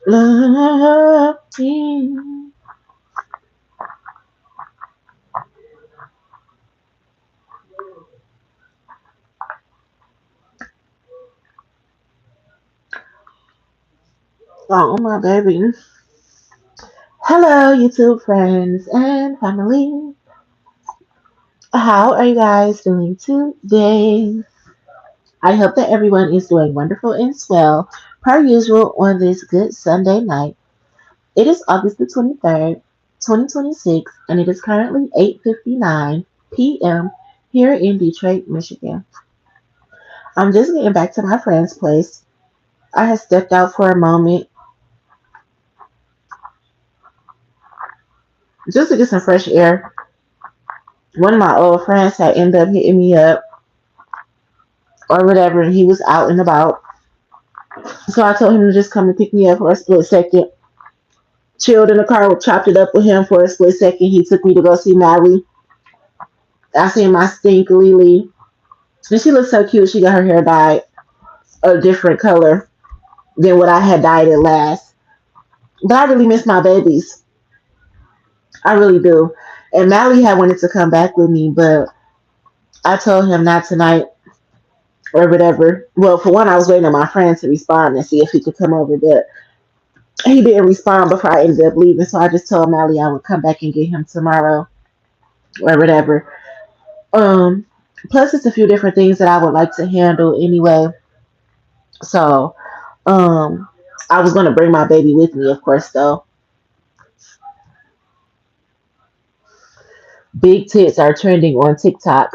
Love you. Oh, my baby. Hello, YouTube friends and family. How are you guys doing today? I hope that everyone is doing wonderful and swell, per usual, on this good Sunday night. It is August the 23rd, 2026, and it is currently 8:59 p.m. here in Detroit, Michigan. I'm just getting back to my friend's place. I had stepped out for a moment just to get some fresh air. One of my old friends had ended up hitting me up or whatever, and he was out and about. So I told him to just come and pick me up for a split second. Chilled in the car, chopped it up with him for a split second. He took me to go see Maddie. I seen my stink Lily. And she looks so cute. She got her hair dyed a different color than what I had dyed it last. But I really miss my babies. I really do. And Mally had wanted to come back with me, but I told him not tonight or whatever. Well, for one, I was waiting on my friend to respond and see if he could come over, but he didn't respond before I ended up leaving. So I just told Mally I would come back and get him tomorrow or whatever. Um, Plus, it's a few different things that I would like to handle anyway. So, um, I was gonna bring my baby with me, of course. Though big tits are trending on TikTok.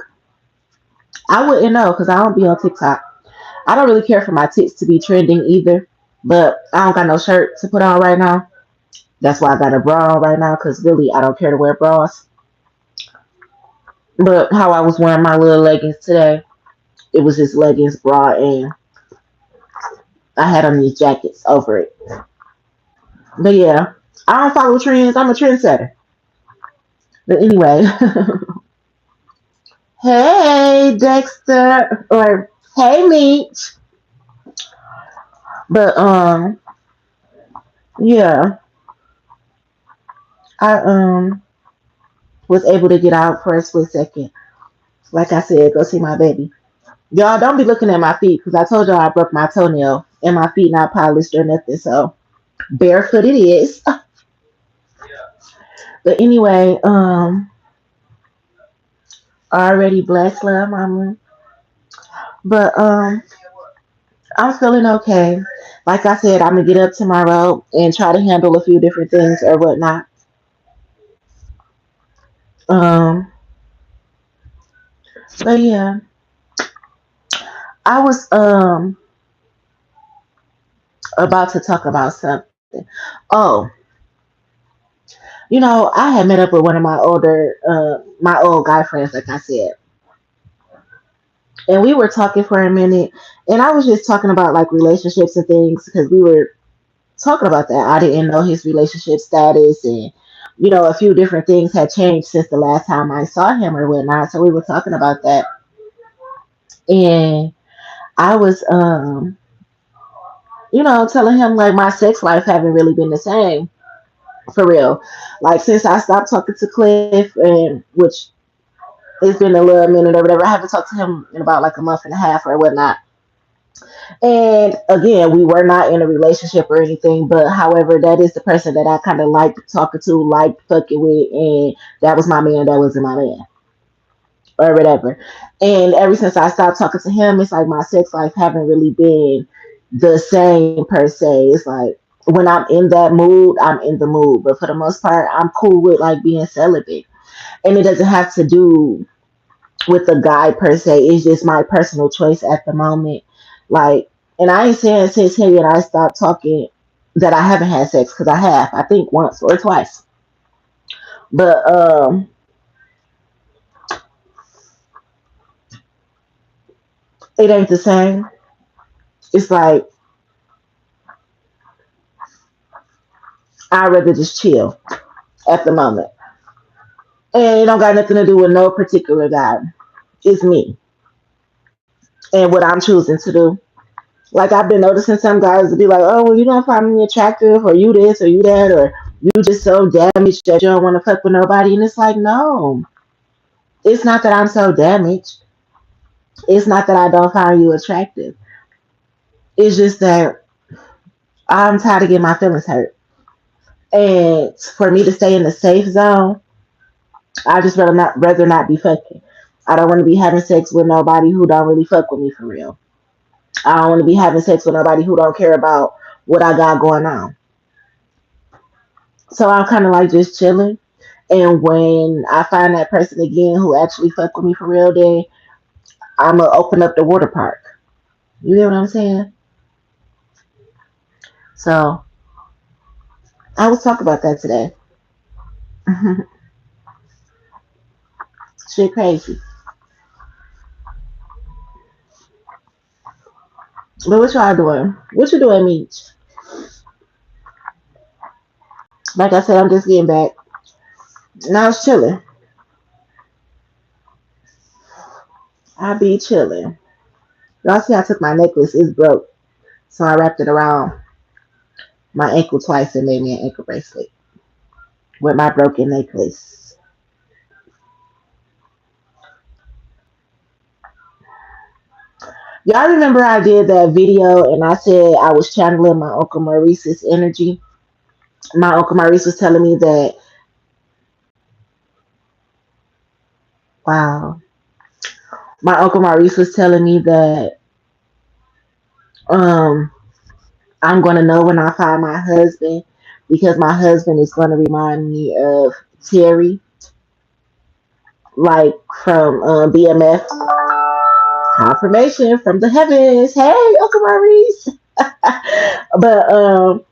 I wouldn't know because I don't be on TikTok. I don't really care for my tits to be trending either. But I don't got no shirt to put on right now. That's why I got a bra on right now because really I don't care to wear bras. But how I was wearing my little leggings today, it was just leggings, bra, and I had on these jackets over it. But yeah, I don't follow trends. I'm a trendsetter. But anyway, hey Dexter or hey Meech. But yeah, I was able to get out for a split second. Like I said, go see my baby. Y'all don't be looking at my feet because I told y'all I broke my toenail and my feet not polished or nothing. So barefoot it is. But anyway, already blessed, love, mama. But I'm feeling okay. Like I said, I'm gonna get up tomorrow and try to handle a few different things or whatnot. Um, but yeah, I was about to talk about something. Oh, I had met up with one of my old guy friends, like I said, and we were talking for a minute, and I was just talking about like relationships and things because we were talking about that. I didn't know his relationship status, and a few different things had changed since the last time I saw him or whatnot. So we were talking about that, and I was, telling him like my sex life haven't really been the same for real. Like since I stopped talking to Cliff, and which it's been a little minute or whatever. I haven't talked to him in about like a month and a half or whatnot. And again, we were not in a relationship or anything, but however, that is the person that I kind of liked talking to, liked fucking with, and that was my man, that wasn't my man, or whatever. And ever since I stopped talking to him, it's like my sex life haven't really been the same per se. It's like when I'm in that mood, I'm in the mood, but for the most part, I'm cool with like being celibate, and it doesn't have to do with the guy per se. It's just my personal choice at the moment. Like, and I ain't saying since he and I stopped talking that I haven't had sex because I have. I think once or twice, but it ain't the same. It's like I'd rather just chill at the moment, and it don't got nothing to do with no particular guy. It's me. and what I'm choosing to do. Like I've been noticing some guys to be like, oh, well, you don't find me attractive, or you this, or you that, or you just so damaged that you don't want to fuck with nobody. And it's like, no, it's not that I'm so damaged. It's not that I don't find you attractive. It's just that I'm tired of getting my feelings hurt. And for me to stay in the safe zone, I just rather not be fucking. I don't want to be having sex with nobody who don't really fuck with me for real. I don't want to be having sex with nobody who don't care about what I got going on. So I'm kind of like just chilling. And when I find that person again who actually fuck with me for real, then I'm gonna open up the water park. You know what I'm saying? So I was talking about that today. Shit crazy. But what y'all doing? What you doing, Meech? Like I said, I'm just getting back. Now it's chilling. I be chilling. Y'all see I took my necklace. It's broke. So I wrapped it around my ankle twice and made me an ankle bracelet with my broken necklace. Y'all remember I did that video and I said I was channeling my Uncle Maurice's energy? My Uncle Maurice was telling me that, wow. My Uncle Maurice was telling me that um, I'm going to know when I find my husband because my husband is going to remind me of Terry, like from BMF. Confirmation from the heavens. Hey, Uncle Maurice. But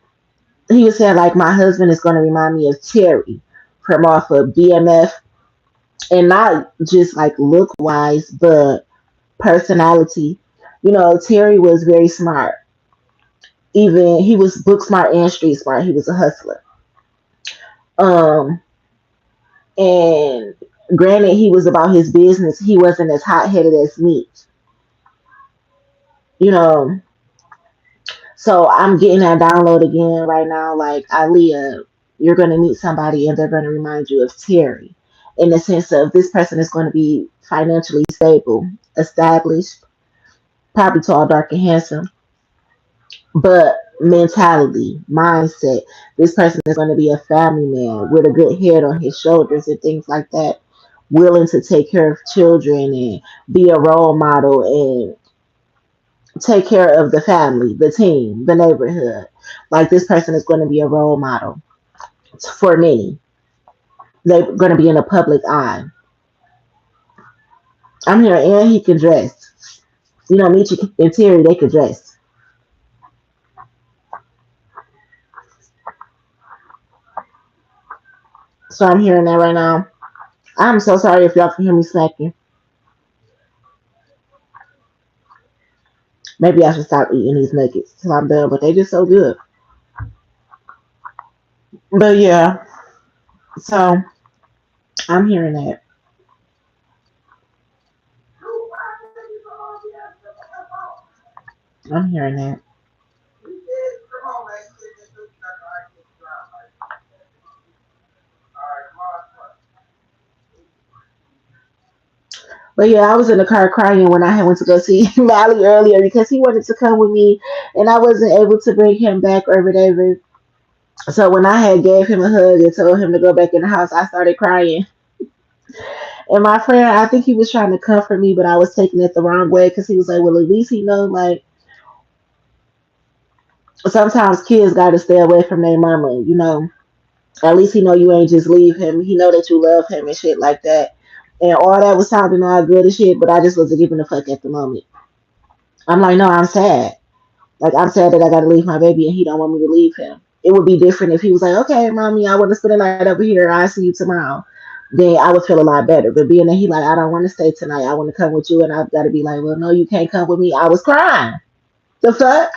he was saying like my husband is going to remind me of Terry from off of BMF, and not just like look wise, but personality. You know, Terry was very smart. Even he was book smart and street smart. He was a hustler. Um, and granted, he was about his business. He wasn't as hot headed as me. You know, so I'm getting that download again right now. Like Isleah, you're going to meet somebody and they're going to remind you of Terry, in the sense of this person is going to be financially stable, established, probably tall, dark, and handsome. But mentality, mindset, this person is going to be a family man with a good head on his shoulders and things like that, willing to take care of children and be a role model and take care of the family, the team, the neighborhood. Like this person is going to be a role model for many. They're going to be in a public eye. I'm here, and he can dress. You know, Michi and Terry, they could dress. So I'm hearing that right now. I'm so sorry if y'all can hear me smacking. Maybe I should stop eating these nuggets till I'm done, but they just so good. But yeah, so I'm hearing that. I'm hearing that. But yeah, I was in the car crying when I had went to go see Mally earlier because he wanted to come with me and I wasn't able to bring him back or whatever. So when I had gave him a hug and told him to go back in the house, I started crying. And my friend, I think he was trying to comfort me, but I was taking it the wrong way because he was like, "Well, at least he know like sometimes kids got to stay away from their mama, you know. At least he know you ain't just leave him. He know that you love him and shit like that." And all that was sounding all good and shit, but I just wasn't giving a fuck at the moment. I'm like, no, I'm sad. Like I'm sad that I got to leave my baby and he don't want me to leave him. It would be different if he was like, "Okay, mommy, I want to spend the night over here. I'll see you tomorrow." Then I would feel a lot better. But being that he like, "I don't want to stay tonight. I want to come with you," and I've got to be like, "Well, no, you can't come with me." I was crying. The fuck?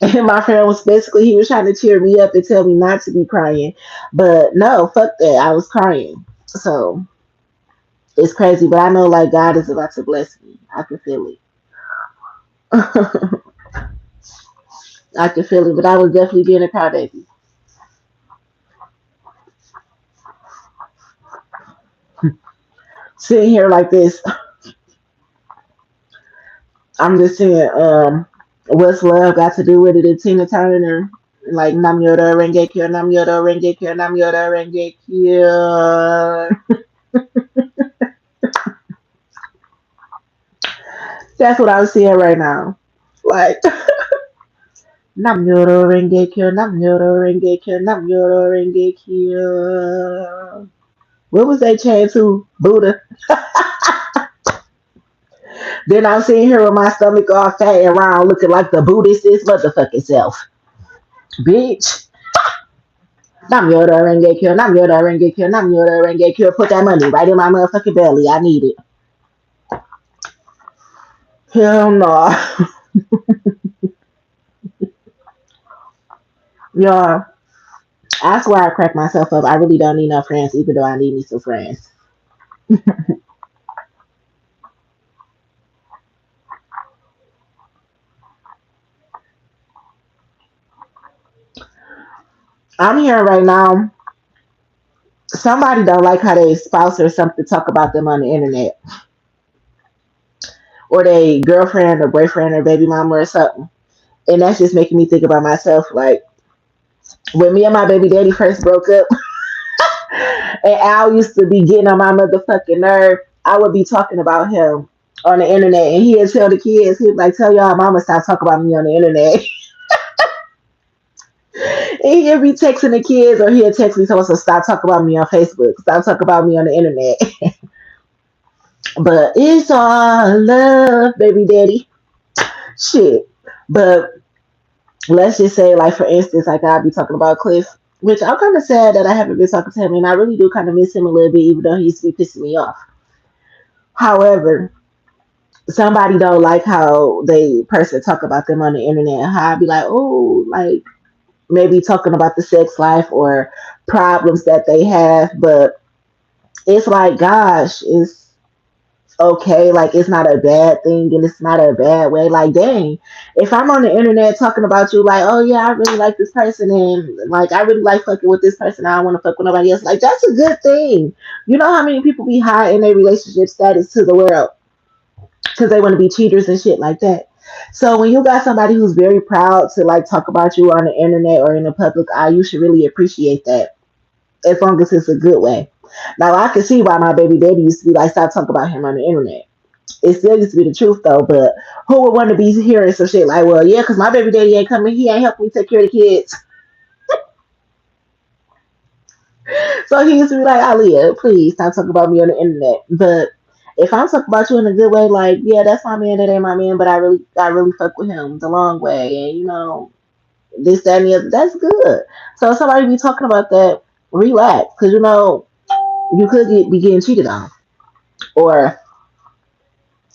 And my friend was basically he was trying to cheer me up and tell me not to be crying, but no, fuck that. I was crying. So it's crazy, but I know like God is about to bless me. I can feel it. I can feel it, but I was definitely being a crybaby. Sitting here like this, I'm just saying, what's love got to do with it? And Tina Turner, like Nam Yoda Rengekyo, Nam Yoda Rengekyo, Nam Yoda Rengekyo. That's what I was seeing right now. Like Nam Yoda Rengekyo, Nam Yoda Rengekyo, Nam Yoda Rengekyo. What was they chant to? Buddha. Then I'm sitting here with my stomach all fat and round, looking like the Buddhist is motherfucking self. Bitch. Nam Yoda Rengekyo, Nam Yoda Rengekyo, Nam Yoda Rengekyo. Put that money right in my motherfucking belly. I need it. Hell no. Y'all, I swear I crack myself up. I really don't need no friends, even though I need me some friends. I'm here right now. Somebody don't like how they spouse or something talk about them on the internet, or they girlfriend or boyfriend or baby mama or something. And that's just making me think about myself. Like when me and my baby daddy first broke up, and Al used to be getting on my motherfucking nerve, I would be talking about him on the internet, and he'd tell the kids, he'd like, tell y'all mama stop talking about me on the internet. And he'd be texting the kids, or he'd text me, so stop talking about me on Facebook, stop talking about me on the internet. But it's all love, baby daddy. Shit. But let's just say, like, for instance, like I'll be talking about Cliff, which I'm kind of sad that I haven't been talking to him, and I really do kind of miss him a little bit, even though he used to be pissing me off. However, somebody don't like how they person talk about them on the internet, and how I be like, oh, like maybe talking about the sex life or problems that they have, but it's like, gosh, it's okay. Like it's not a bad thing, and it's not a bad way. Like, dang, if I'm on the internet talking about you, like, oh yeah, I really like this person, and like I really like fucking with this person, I don't want to fuck with nobody else. Like that's a good thing. You know how many people be high in their relationship status to the world because they want to be cheaters and shit like that. So when you got somebody who's very proud to like talk about you on the internet or in the public eye, you should really appreciate that, as long as it's a good way. Now I can see why my baby daddy used to be like, stop talking about him on the internet. It still used to be the truth though, but who would want to be hearing some shit like, well, yeah, because my baby daddy ain't coming, he ain't helping me take care of the kids. So he used to be like, Isleah, please stop talking about me on the internet. But if I'm talking about you in a good way, like, yeah, that's my man, that ain't my man, but I really fuck with him the long way, and this, that, and the other, that's good. So if somebody be talking about that, relax, because you could be getting cheated on, or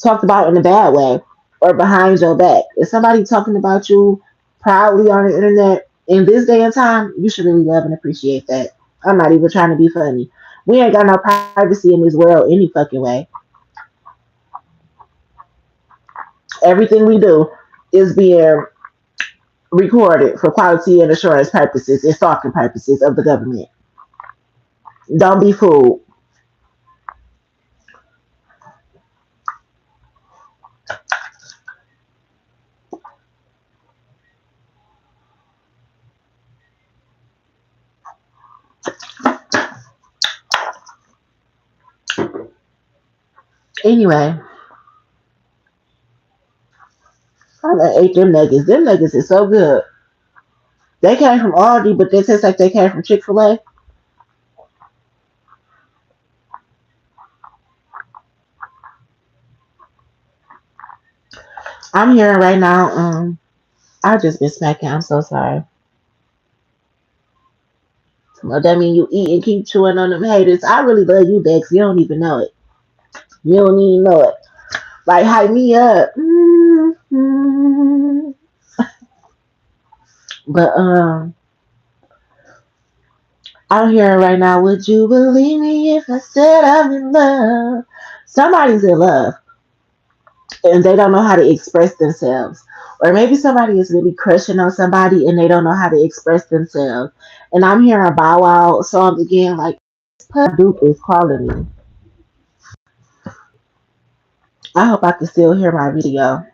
talked about in a bad way, or behind your back. If somebody talking about you proudly on the internet in this day and time, you should really love and appreciate that. I'm not even trying to be funny. We ain't got no privacy in this world any fucking way. Everything we do is being recorded for quality and assurance purposes and stalking purposes of the government. Don't be fooled. Anyway, I done ate them nuggets. Them nuggets is so good. They came from Aldi, but they taste like they came from Chick-fil-A. I'm here right now. I just been smacking. I'm so sorry. Well, that mean you eat and keep chewing on them haters. I really love you, Dex. You don't even know it. You don't even know it. Like, hype me up. But I'm here right now. Would you believe me if I said I'm in love? Somebody's in love. and they don't know how to express themselves. Or maybe somebody is really crushing on somebody and they don't know how to express themselves. And I'm hearing Bow Wow songs again, like Duke is calling me. I hope I can still hear my video.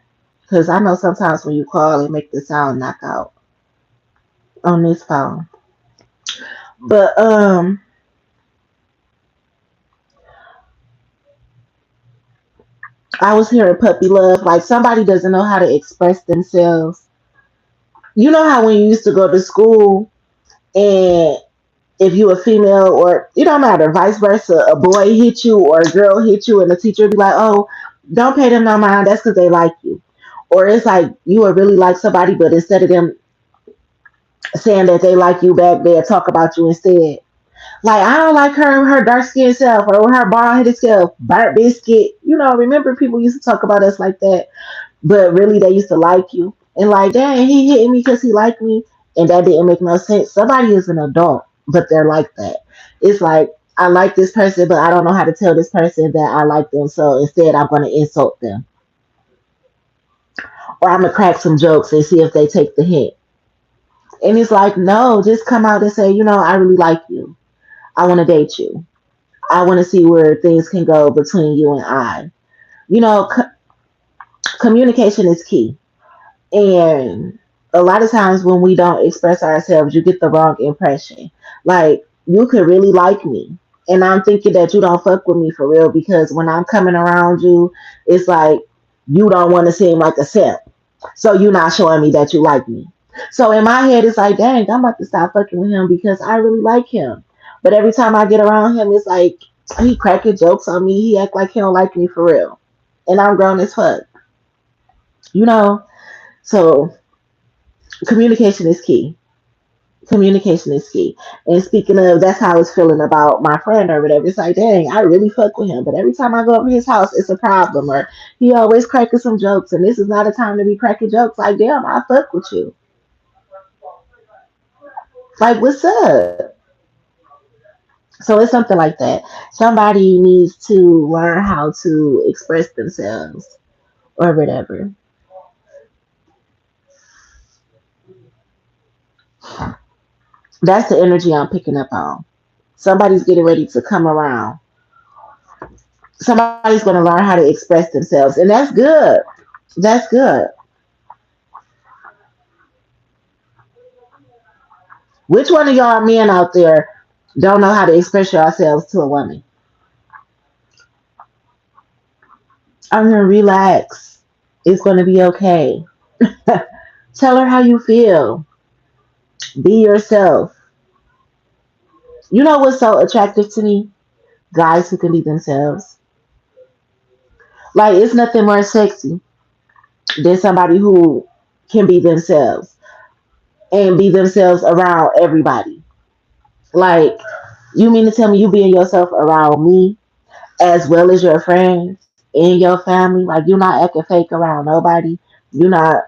Because I know sometimes when you call, it make the sound knock out on this phone. But I was hearing puppy love. Like somebody doesn't know how to express themselves. You know how when you used to go to school and if you a female or it don't matter, vice versa, a boy hit you or a girl hit you and the teacher would be like, oh, don't pay them no mind, that's because they like you. Or it's like you would really like somebody, but instead of them saying that they like you back, they'll talk about you instead. Like, I don't like her dark skinned self or her bald headed self, burnt biscuit. You know, remember people used to talk about us like that, but really they used to like you. And like, dang, he hit me because he liked me, and that didn't make no sense. Somebody is an adult, but they're like that. It's like I like this person, but I don't know how to tell this person that I like them. So instead, I'm going to insult them, or I'm gonna crack some jokes and see if they take the hint. And it's like, no, just come out and say, I really like you. I want to date you. I want to see where things can go between you and I. You know, communication is key. And a lot of times when we don't express ourselves, you get the wrong impression. Like, you could really like me. And I'm thinking that you don't fuck with me for real because when I'm coming around you, it's like you don't want to seem like a simp. So you're not showing me that you like me. So in my head, it's like, dang, I'm about to stop fucking with him because I really like him. But every time I get around him, it's like he cracking jokes on me. He act like he don't like me for real. And I'm grown as fuck. You know? So communication is key. Communication is key. And speaking of, that's how I was feeling about my friend or whatever. It's like, dang, I really fuck with him. But every time I go over his house, it's a problem. Or he always cracking some jokes. And this is not a time to be cracking jokes. Like, damn, I fuck with you. Like, what's up? So it's something like that. Somebody needs to learn how to express themselves or whatever. That's the energy I'm picking up on. Somebody's getting ready to come around. Somebody's going to learn how to express themselves. And that's good. That's good. Which one of y'all men out there don't know how to express yourselves to a woman? I'm going to relax. It's going to be okay. Tell her how you feel. Be yourself. You know what's so attractive to me? Guys who can be themselves. Like, it's nothing more sexy than somebody who can be themselves and be themselves around everybody. Like, you mean to tell me you being yourself around me as well as your friends and your family? Like, you're not acting fake around nobody. You're not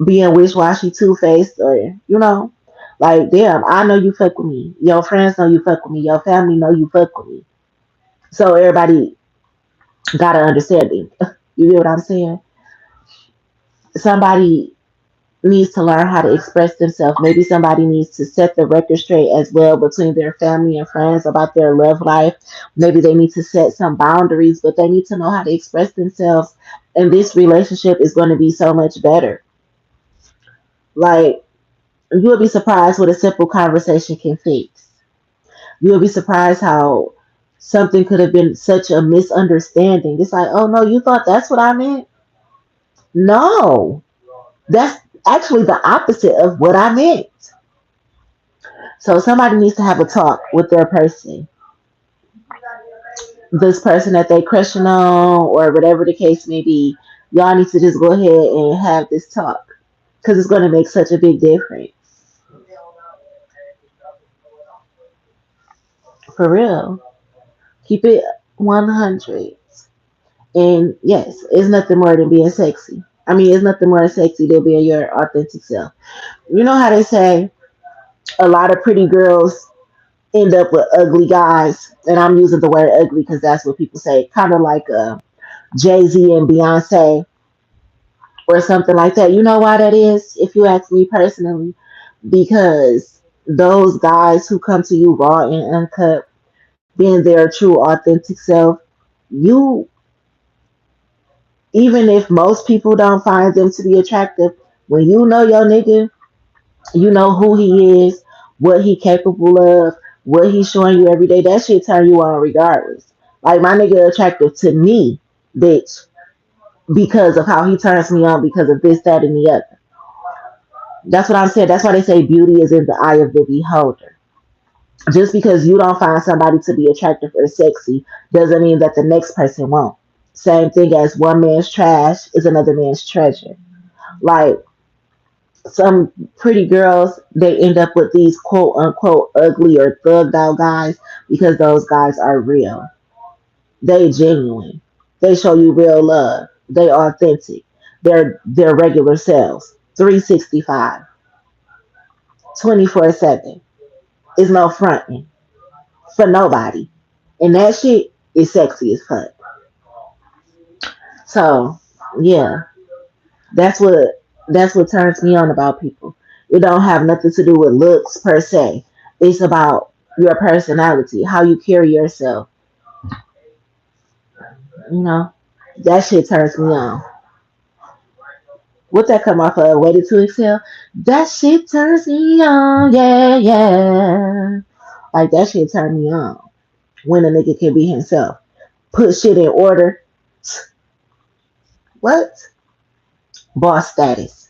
being wish washy, two faced, or, like, damn, I know you fuck with me. Your friends know you fuck with me. Your family know you fuck with me. So everybody got to understand it. You get what I'm saying? Somebody needs to learn how to express themselves. Maybe somebody needs to set the record straight as well between their family and friends about their love life. Maybe they need to set some boundaries, but they need to know how to express themselves. And this relationship is going to be so much better. Like, you will be surprised what a simple conversation can fix. You will be surprised how something could have been such a misunderstanding. It's like, oh no, you thought that's what I meant? No, that's actually the opposite of what I meant. So somebody needs to have a talk with their person, this person that they crushing on, or whatever the case may be. Y'all need to just go ahead and have this talk because it's going to make such a big difference. For real, keep it 100. And yes, it's nothing more than being sexy. I mean, it's nothing more sexy than being your authentic self. You know how they say a lot of pretty girls end up with ugly guys, and I'm using the word ugly because that's what people say. Kind of like Jay-Z and Beyonce or something like that. You know why that is, if you ask me personally? Because those guys who come to you raw and uncut, being their true authentic self, you, even if most people don't find them to be attractive, when you know your nigga, you know who he is, what he capable of, what he's showing you every day, that shit turn you on regardless. Like my nigga attractive to me, bitch, because of how he turns me on, because of this, that, and the other. That's what I'm saying. That's why they say beauty is in the eye of the beholder. Just because you don't find somebody to be attractive or sexy doesn't mean that the next person won't. Same thing as one man's trash is another man's treasure. Like some pretty girls, they end up with these quote unquote ugly or thugged out guys because those guys are real. They genuine. They show you real love. They authentic. They're regular selves. 365. 24/7. Is no fronting for nobody. And that shit is sexy as fuck. So yeah, that's what that's what turns me on about people. It don't have nothing to do with looks per se. It's about your personality, how you carry yourself. You know, that shit turns me on. What that come off of? Waited to exhale. That shit turns me on. Yeah, yeah. Like that shit turn me on. When a nigga can be himself, put shit in order. What? Boss status.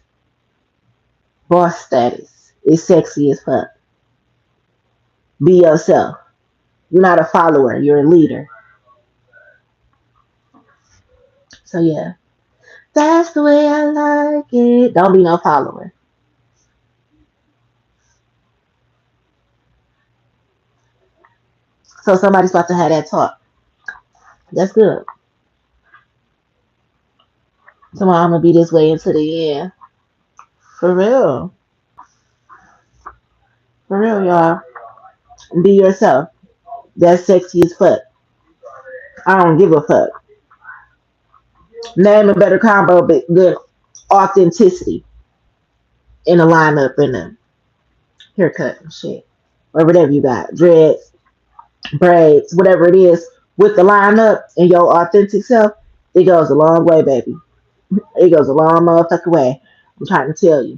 Boss status. It's sexy as fuck. Be yourself. You're not a follower. You're a leader. So yeah, that's the way I like it. Don't be no follower. So somebody's about to have that talk. That's good. Tomorrow I'm gonna be this way into the end. For real. For real, y'all. Be yourself. That's sexy as fuck. I don't give a fuck. Name a better combo than authenticity in a lineup in a haircut and shit. Or whatever you got. Dreads, braids, whatever it is, with the lineup and your authentic self, it goes a long way, baby. It goes a long motherfucking way. I'm trying to tell you.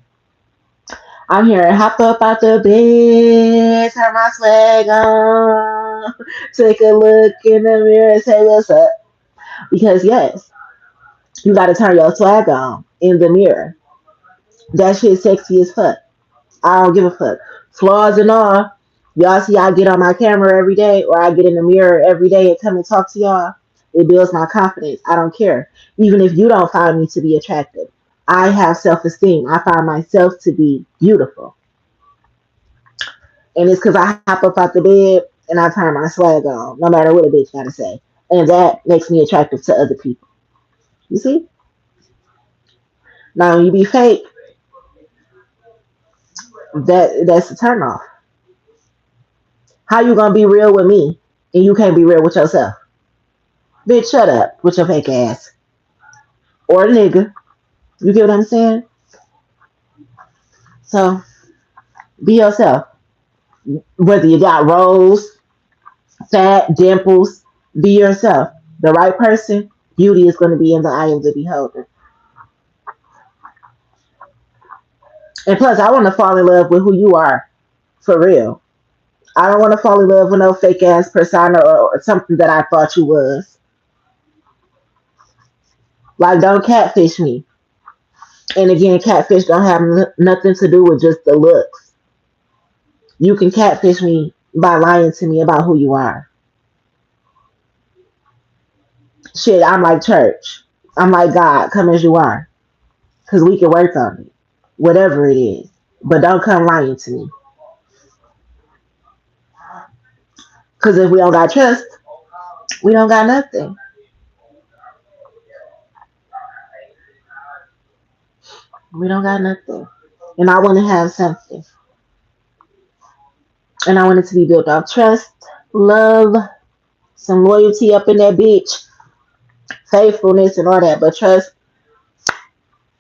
I'm here and hop up out the bed, turn my swag on, take a look in the mirror and say what's up. Because yes, you gotta turn your swag on in the mirror. That shit sexy as fuck. I don't give a fuck. Flaws and all. Y'all see I get on my camera every day or I get in the mirror every day and come and talk to y'all. It builds my confidence. I don't care. Even if you don't find me to be attractive. I have self-esteem. I find myself to be beautiful. And it's because I hop up out the bed and I turn my swag on, no matter what a bitch gotta say. And that makes me attractive to other people. You see? Now when you be fake, that's a turn off. How you gonna be real with me and you can't be real with yourself? Bitch, shut up with your fake ass. Or nigga. You get what I'm saying? So be yourself. Whether you got rolls, fat, dimples, be yourself. The right person, beauty is gonna be in the eye of the beholder. And plus I wanna fall in love with who you are. For real. I don't want to fall in love with no fake ass persona or something that I thought you was. Like, don't catfish me. And again, catfish don't have nothing to do with just the looks. You can catfish me by lying to me about who you are. Shit, I'm like church. I'm like God. Come as you are. Because we can work on it. Whatever it is. But don't come lying to me. Because if we don't got trust, we don't got nothing. We don't got nothing. And I want to have something. And I want it to be built off trust, love, some loyalty up in that bitch. faithfulness and all that. But trust,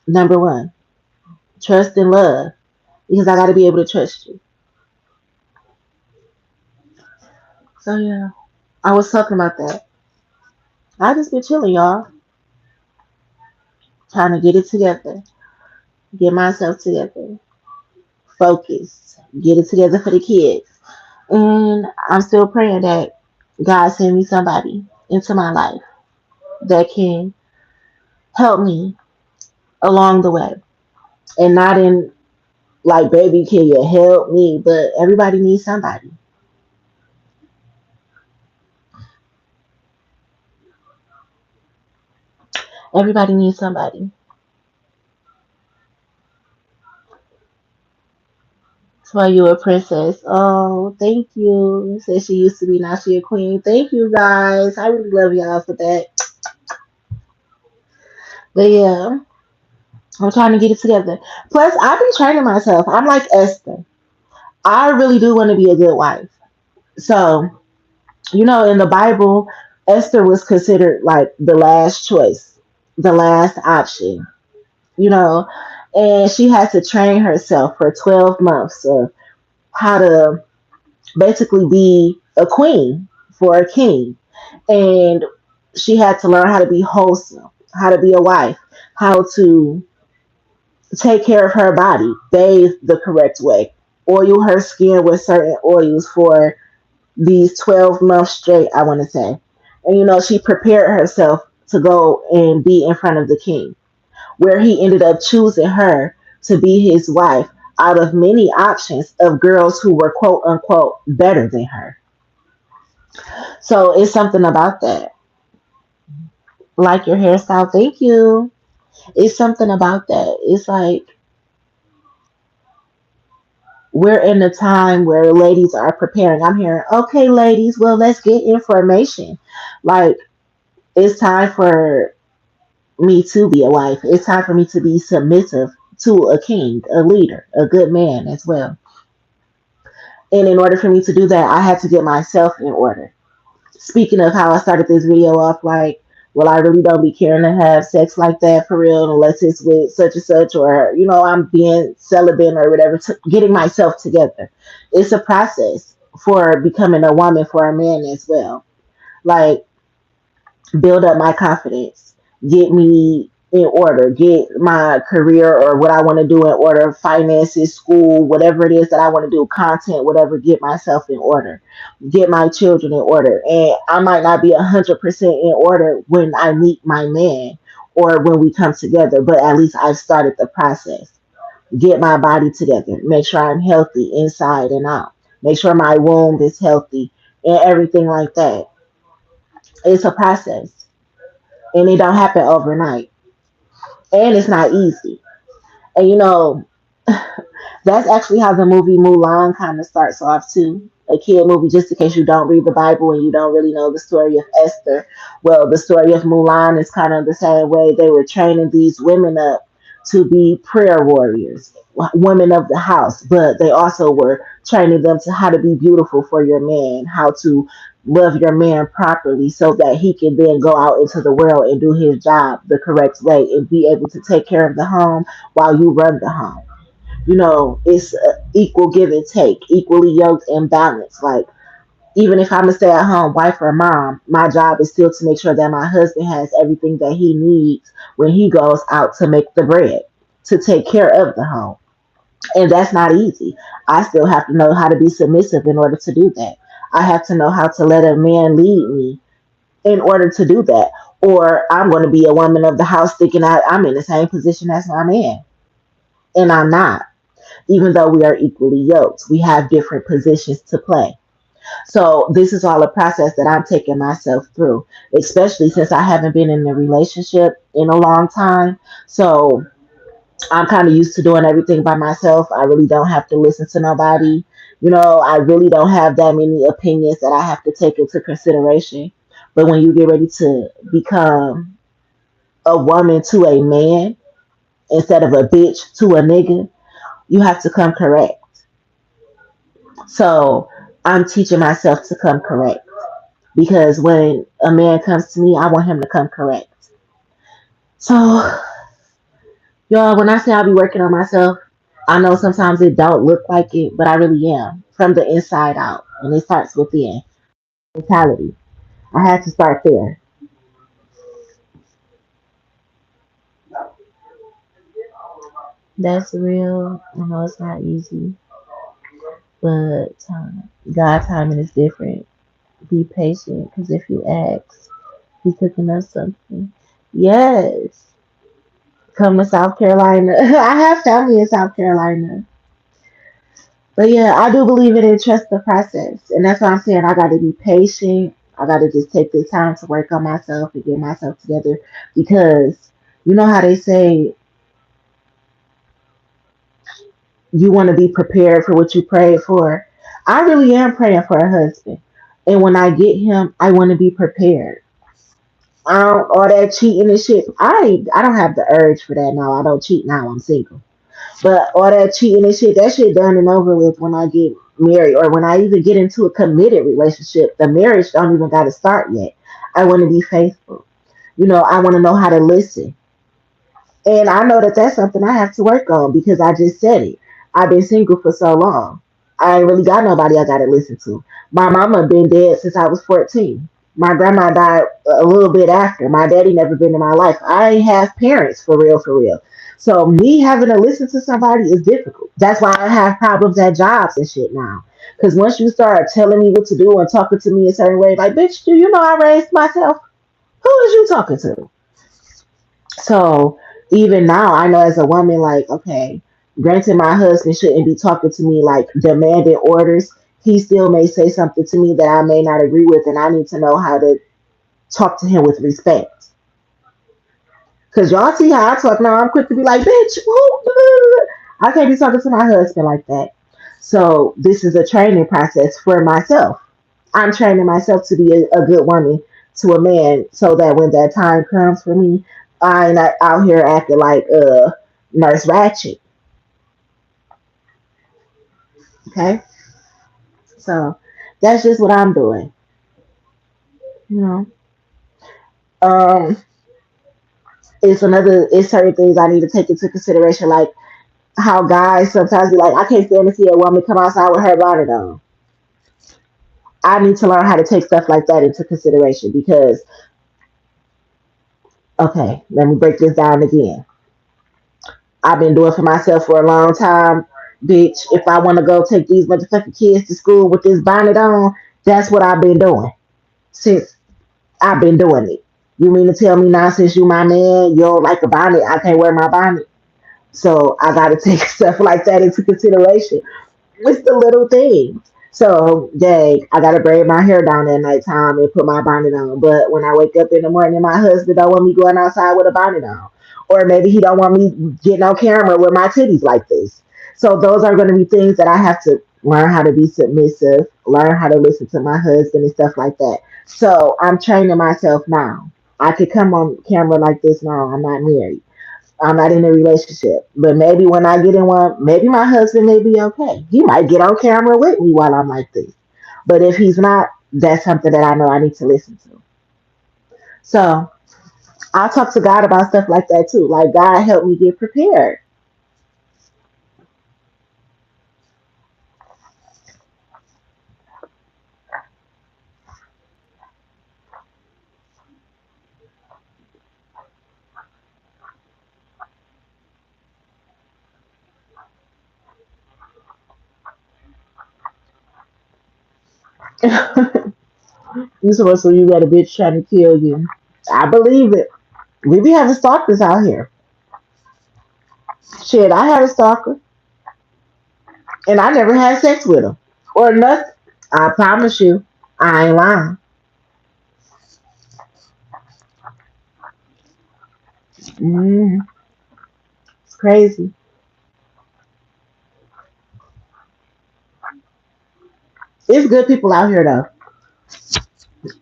number one, trust and love, because I got to be able to trust you. So yeah, I was talking about that. I just been chilling, y'all, trying to get it together, get myself together, focus, get it together for the kids. And I'm still praying that God send me somebody into my life that can help me along the way. And not in like, baby, can you help me? But everybody needs somebody. Everybody needs somebody. That's why you a princess. Oh, thank you. Said she used to be, now she a queen. Thank you guys. I really love y'all for that. But yeah, I'm trying to get it together. Plus, I've been training myself. I'm like Esther. I really do want to be a good wife. So, in the Bible, Esther was considered like the last choice, the last option, you know, and she had to train herself for 12 months of how to basically be a queen for a king. And she had to learn how to be wholesome, how to be a wife, how to take care of her body, bathe the correct way, oil her skin with certain oils for these 12 months straight, I want to say. And she prepared herself to go and be in front of the king, where he ended up choosing her to be his wife out of many options of girls who were quote unquote better than her. So it's something about that. Like your hairstyle, thank you. It's something about that. It's like we're in a time where ladies are preparing. I'm hearing, okay, ladies, well, let's get information. Like, it's time for me to be a wife. It's time for me to be submissive to a king, a leader, a good man as well. And in order for me to do that, I had to get myself in order. Speaking of how I started this video off, like, well, I really don't be caring to have sex like that for real, unless it's with such and such, or, I'm being celibate or whatever, getting myself together. It's a process for becoming a woman for a man as well. Like, build up my confidence, get me in order, get my career or what I want to do in order, finances, school, whatever it is that I want to do, content, whatever, get myself in order, get my children in order. And I might not be 100% in order when I meet my man or when we come together, but at least I've started the process. Get my body together, make sure I'm healthy inside and out, make sure my womb is healthy and everything like that. It's a process and it don't happen overnight, and it's not easy. And that's actually how the movie Mulan kind of starts off too. A kid movie, just in case you don't read the Bible and you don't really know the story of Esther. Well, the story of Mulan is kind of the same way. They were training these women up to be prayer warriors, women of the house, but they also were training them to how to be beautiful for your man, how to love your man properly so that he can then go out into the world and do his job the correct way and be able to take care of the home while you run the home. It's equal give and take, equally yoked and balanced. Like, even if I'm a stay at home wife or mom, my job is still to make sure that my husband has everything that he needs when he goes out to make the bread, to take care of the home. And that's not easy. I still have to know how to be submissive in order to do that. I have to know how to let a man lead me in order to do that. Or I'm going to be a woman of the house thinking I'm in the same position as my man. And I'm not. Even though we are equally yoked, we have different positions to play. So this is all a process that I'm taking myself through, especially since I haven't been in a relationship in a long time. So I'm kind of used to doing everything by myself. I really don't have to listen to nobody. I really don't have that many opinions that I have to take into consideration. But when you get ready to become a woman to a man instead of a bitch to a nigga, you have to come correct. So I'm teaching myself to come correct. because when a man comes to me, I want him to come correct. So, y'all, when I say I'll be working on myself, I know sometimes it don't look like it, but I really am from the inside out, and it starts within mentality. I had to start there. That's real. I know it's not easy, but God timing is different. Be patient, because if you ask, He's cooking us something. Yes, come to South Carolina. I have family in South Carolina. But yeah, I do believe in it. Trust the process. And that's why I'm saying I got to be patient. I got to just take the time to work on myself and get myself together. Because you know how they say you want to be prepared for what you prayed for? I really am praying for a husband. And when I get him, I want to be prepared. I don't, all that cheating and shit. I don't have the urge for that now. I don't cheat now. I'm single. But all that cheating and shit, that shit done and over with when I get married or when I even get into a committed relationship. The marriage don't even got to start yet. I want to be faithful. I want to know how to listen. And I know that that's something I have to work on because I just said it. I've been single for so long. I ain't really got nobody I got to listen to. My mama been dead since I was 14. My grandma died a little bit after. My daddy never been in my life. I ain't have parents for real, for real. So me having to listen to somebody is difficult. That's why I have problems at jobs and shit now. Because once you start telling me what to do and talking to me a certain way, like, bitch, do you know I raised myself? Who is you talking to? So even now, I know as a woman, like, okay, granted, my husband shouldn't be talking to me like demanding orders. He still may say something to me that I may not agree with, and I need to know how to talk to him with respect. Cause y'all see how I talk now. I'm quick to be like, bitch, who? I can't be talking to my husband like that. So this is a training process for myself. I'm training myself to be a good woman to a man, so that when that time comes for me, I'm not out here acting like Nurse Ratchet. Okay, so that's just what I'm doing. You know, um, it's certain things I need to take into consideration, like how guys sometimes be like, I can't stand to see a woman come outside with her bonnet on. I need to learn how to take stuff like that into consideration because, okay, let me break this down again. I've been doing for myself for a long time. Bitch, if I want to go take these motherfucking kids to school with this bonnet on, that's what I've been doing since I've been doing it. You mean to tell me now, since you my man, you don't like a bonnet, I can't wear my bonnet? So I got to take stuff like that into consideration. It's the little things. So, dang, I gotta braid my hair down at nighttime and put my bonnet on. But when I wake up in the morning, my husband don't want me going outside with a bonnet on, or maybe he don't want me getting on camera with my titties like this. So those are going to be things that I have to learn how to be submissive, learn how to listen to my husband and stuff like that. So I'm training myself now. I could come on camera like this now. I'm not married. I'm not in a relationship. But maybe when I get in one, maybe my husband may be okay. He might get on camera with me while I'm like this. But if he's not, that's something that I know I need to listen to. So I'll talk to God about stuff like that too. Like, God, help me get prepared. You supposed to, you got a bitch trying to kill you. I believe it. We be having stalkers out here. Shit, I had a stalker and I never had sex with him or nothing. I promise you, I ain't lying. Mm, it's crazy. It's good people out here though.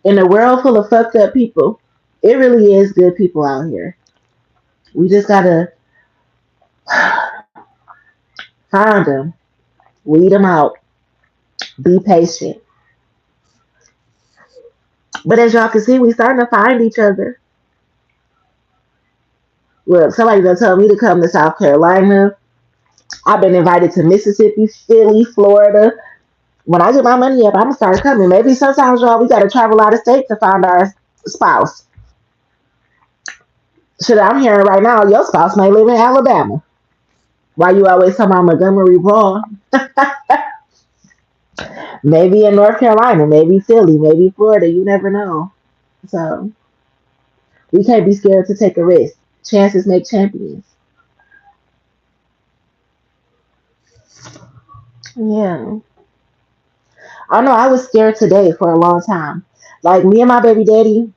In a world full of fucked up people, it really is good people out here. We just gotta find them, weed them out, be patient. But as y'all can see, we starting to find each other. Look, somebody done told me to come to South Carolina. I've been invited to Mississippi, Philly, Florida. When I get my money up, I'm gonna start coming. Maybe sometimes, y'all, we gotta travel out of state to find our spouse. Shit, I'm hearing right now, your spouse may live in Alabama. Why you always talking about Montgomery Raw? Maybe in North Carolina, maybe Philly, maybe Florida. You never know. So we can't be scared to take a risk. Chances make champions. Yeah. I know I was scared today for a long time. Like me and my baby daddy,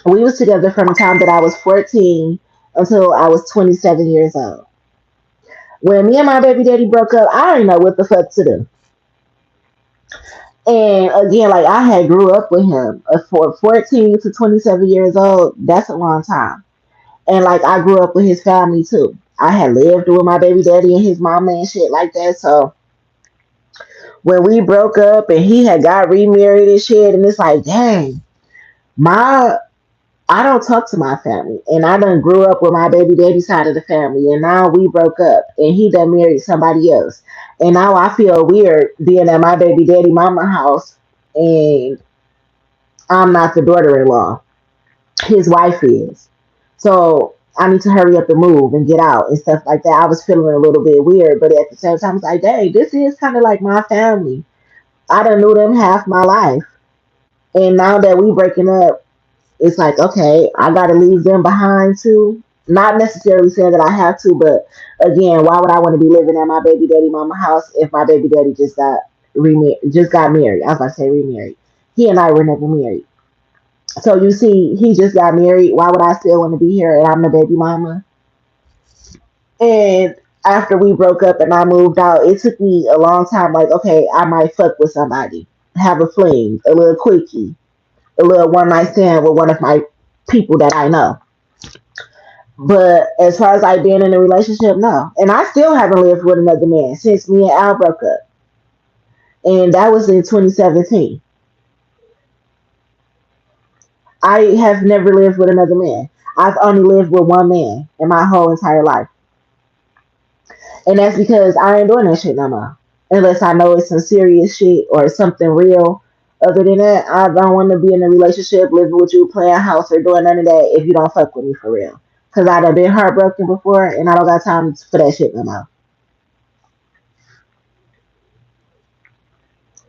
we was together from the time that I was 14 until I was 27 years old. When me and my baby daddy broke up, I didn't know what the fuck to do. And again, like I had grew up with him for 14 to 27 years old. That's a long time. And like I grew up with his family too. I had lived with my baby daddy and his mama and shit like that. So when we broke up and he had got remarried and shit, and it's like, dang, my I don't talk to my family, and I done grew up with my baby daddy side of the family, and now we broke up, and he done married somebody else, and now I feel weird being at my baby daddy mama house, and I'm not the daughter-in-law. His wife is, so I need to hurry up and move and get out and stuff like that. I was feeling a little bit weird, but at the same time, it's like, dang, this is kind of like my family. I done knew them half my life, and now that we breaking up, it's like, okay, I got to leave them behind too. Not necessarily saying that I have to, but again, why would I want to be living at my baby daddy mama house if my baby daddy just got married? I was about to say remarried. He and I were never married. So you see, he just got married. Why would I still want to be here and I'm the baby mama? And after we broke up and I moved out, it took me a long time. Like, okay, I might fuck with somebody, have a fling, a little quickie, a little one night stand with one of my people that I know. But as far as like being in a relationship, no. And I still haven't lived with another man since me and Al broke up. And that was in 2017. I have never lived with another man. I've only lived with one man in my whole entire life. And that's because I ain't doing that shit no more. Unless I know it's some serious shit or something real. Other than that, I don't want to be in a relationship, living with you, playing house, or doing none of that if you don't fuck with me for real. Because I done been heartbroken before and I don't got time for that shit no more.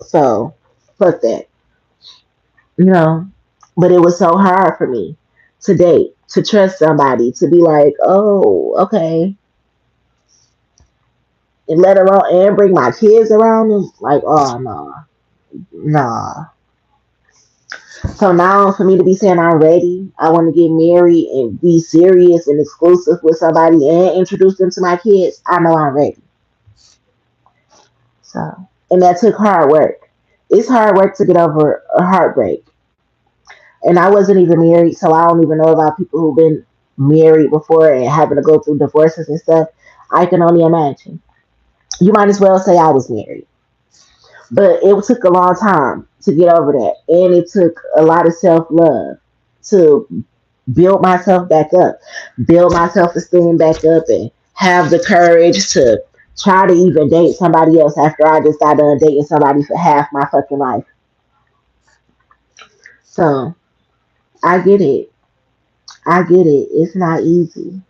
So, fuck that. You know? But it was so hard for me to date, to trust somebody, to be like, oh, okay. And let alone, and bring my kids around them. Like, oh, no. Nah. So now for me to be saying I'm ready, I want to get married and be serious and exclusive with somebody and introduce them to my kids, I know I'm ready. So, and that took hard work. It's hard work to get over a heartbreak. And I wasn't even married, so I don't even know about people who've been married before and having to go through divorces and stuff. I can only imagine. You might as well say I was married. But it took a long time to get over that. And it took a lot of self love to build myself back up, build my self esteem back up, and have the courage to try to even date somebody else after I just got done dating somebody for half my fucking life. So I get it. I get it. It's not easy,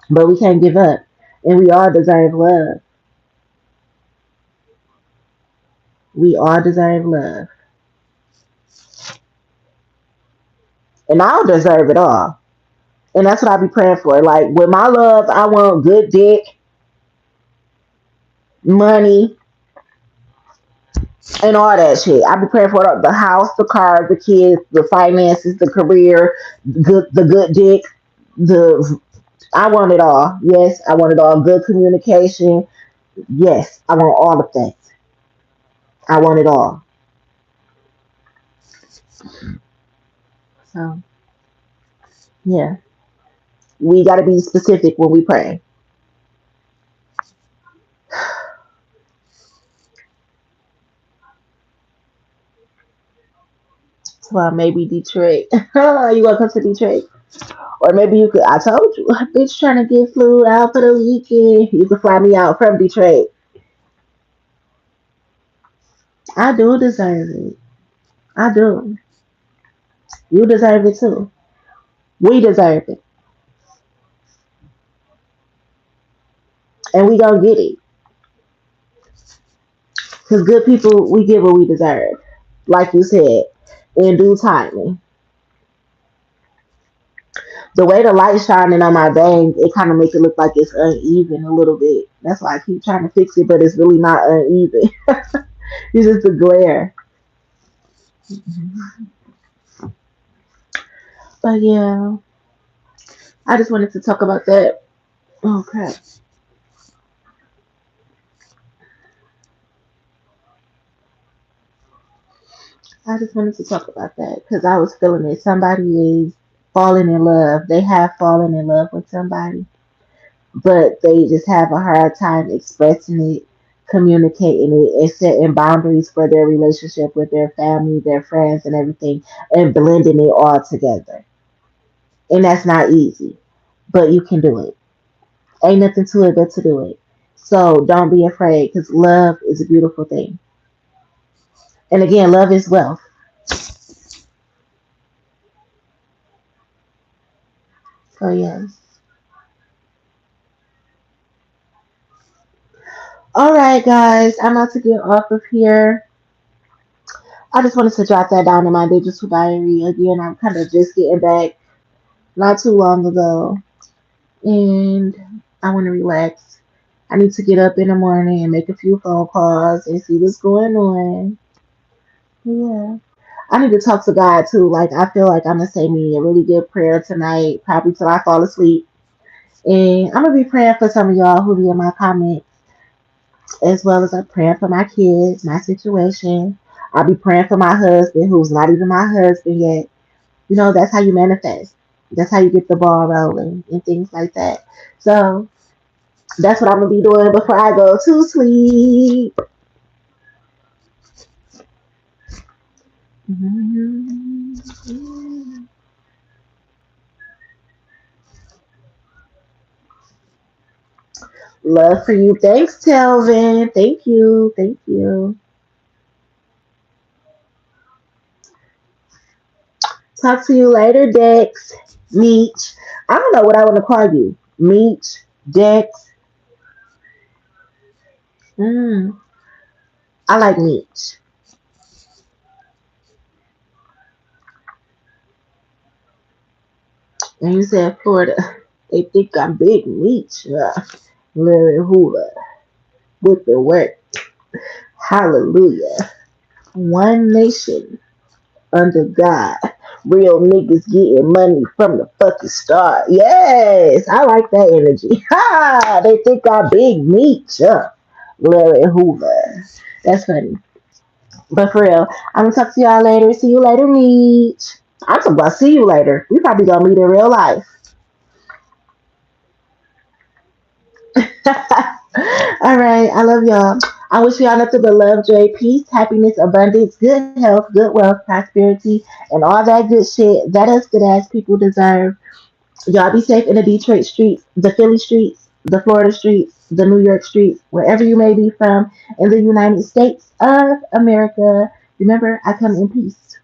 but we can't give up. And we all deserve love. We all deserve love. And I don't deserve it all. And that's what I be praying for. Like with my love, I want good dick, money, and all that shit. I be praying for the house, the car, the kids, the finances, the career, the good dick. The I want it all. Yes, I want it all. Good communication. Yes, I want all of that. I want it all. So yeah, we got to be specific when we pray. Well, maybe Detroit. You want to come to Detroit? Or maybe you could, I told you, bitch trying to get flew out for the weekend. You could fly me out from Detroit. I do deserve it. I do. You deserve it too. We deserve it. And we gonna get it. Because good people, we get what we deserve. Like you said, in due timing. The way the light shining on my bang, it kind of make it look like it's uneven a little bit. That's why I keep trying to fix it, but it's really not uneven. It's just the glare. But yeah, I just wanted to talk about that. Oh crap. I just wanted to talk about that because I was feeling it. Somebody is falling in love. They have fallen in love with somebody, but they just have a hard time expressing it, communicating it, and setting boundaries for their relationship with their family, their friends, and everything, and blending it all together. And that's not easy, but you can do it. Ain't nothing to it but to do it. So don't be afraid because love is a beautiful thing. And again, love is wealth. So, yes. All right, guys, I'm about to get off of here. I just wanted to jot that down in my digital diary. Again, I'm kind of just getting back not too long ago, and I want to relax. I need to get up in the morning and make a few phone calls and see what's going on. Yeah. I need to talk to God too. Like, I feel like I'm going to say me a really good prayer tonight, probably till I fall asleep. And I'm going to be praying for some of y'all who be in my comments, as well as I'm praying for my kids, my situation. I'll be praying for my husband, who's not even my husband yet. You know, that's how you manifest. That's how you get the ball rolling and things like that. So that's what I'm gonna be doing before I go to sleep. Love for you. Thanks, Telvin. Thank you. Thank you. Talk to you later, Dex. Meech. I don't know what I want to call you. Meech, Dex. Mm, I like Meech. And you said Florida. They think I'm big Meech. Larry Hoover with the work. Hallelujah. One nation under God. Real niggas getting money from the fucking start. Yes, I like that energy. Ha! They think I'm big Meech. Larry Hoover. That's funny. But for real, I'm gonna talk to y'all later. See you later, Meech. I'm talking about see you later. We probably gonna meet in real life. All right, I love y'all. I wish y'all nothing but love, joy, peace, happiness, abundance, good health, good wealth, prosperity, and all that good shit that us good ass people deserve. Y'all be safe in the Detroit streets, the Philly streets, the Florida streets, the New York streets, wherever you may be from in the United States of America. Remember, I come in peace.